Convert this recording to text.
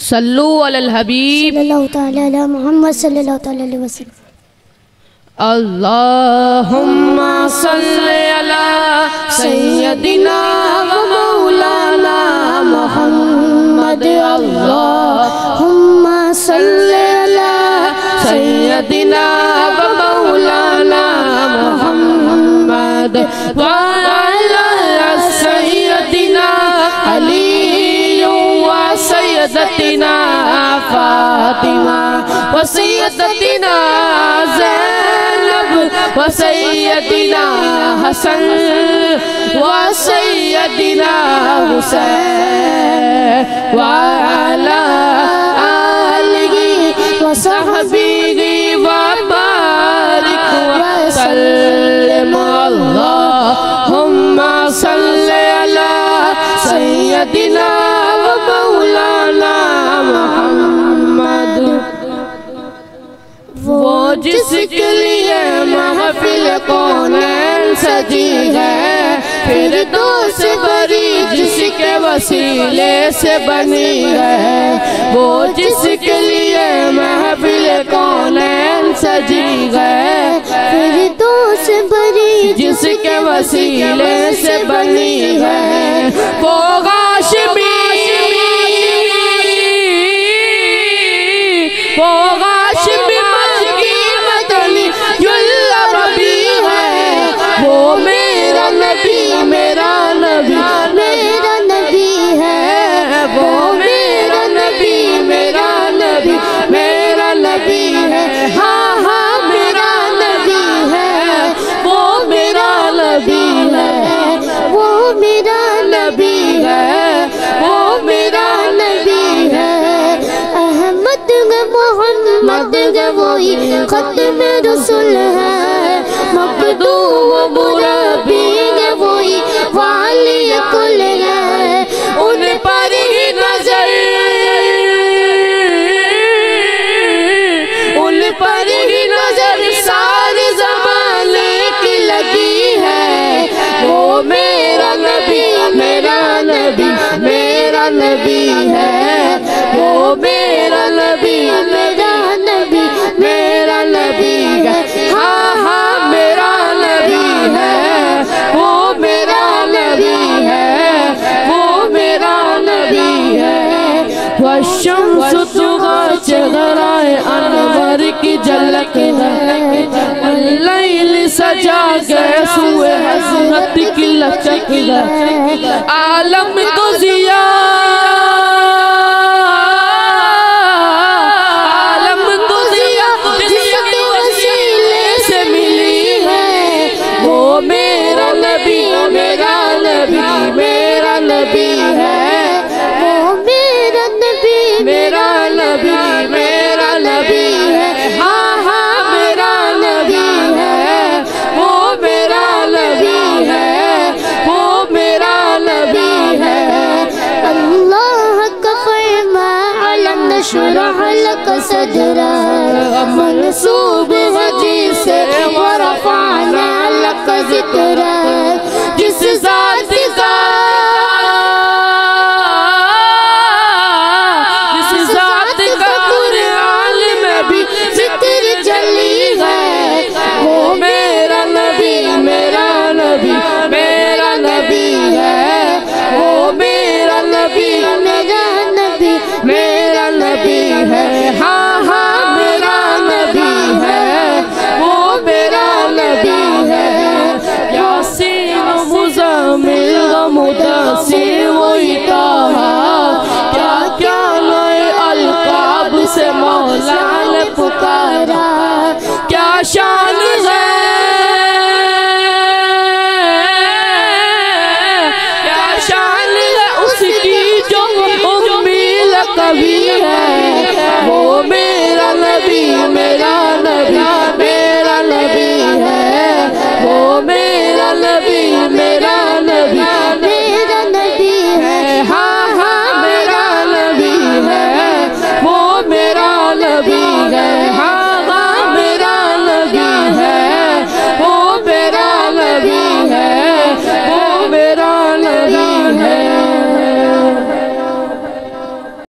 صلو علی الحبیب صلی اللہ تعالی علی محمد صلی اللہ تعالی علیہ وسلم. اللہم صلی علی سیدنا و مولانا محمد. اللہم صلی علی سیدنا و مولانا محمد وعلی سیدنا علی و سیدتنا فاطمہ و سیدتنا زینب و سیدنا حسن و سیدنا حسین وعلی آلہ و صحبہ وبارک وسلم. اللہم صلی علی سیدنا و مولانا محمد. وہ جس کے لیے محفل کونین سجی ہے، فردوس بری جس کے وسیلے سے بنی ہے. وہ جس کے لیے محفل کونین سجی ہے، فردوس بری جس کے وسیلے سے بنی ہے. وہ غاشمی وہ غاشمی وہ میرا نبی میرا نبی میرا نبی ہے. وہ میرا نبی میرا نبی میرا نبی ہے. ہاں ہاں میرا نبی ہے. وہ میرا نبی ہے. وہ میرا نبی ہے. وہ میرا نبی ہے. احمد محمد وہی ختم رسول ہے. مخدوم مربی وہی والی کل ہے. ان پر ہی نظر ان پر ہی نظر سارے زمانے کی لگی ہے. وہ میرا نبی میرا نبی میرا نبی ہے. وہ میرا نبی میرا نبی میرا نبی ہے. ہاں ہاں میرا نبی ہے. وہ میرا نبی ہے. وہ میرا نبی ہے. والشمس تغا چہرائے انور کی جھلک ہے. اللیل سجا گئے سوئے حضرت کی لچک ہے. عالم کو ضیا میرا نبی میرا نبی ہے. وہ میرا نبی میرا نبی میرا نبی ہے. ہاں ہاں میرا نبی ہے. وہ میرا نبی ہے. وہ میرا نبی ہے. اللہ کا فرما علم نشرح لک صدرا منصوب حدیث ورفعنا لک ذکرا.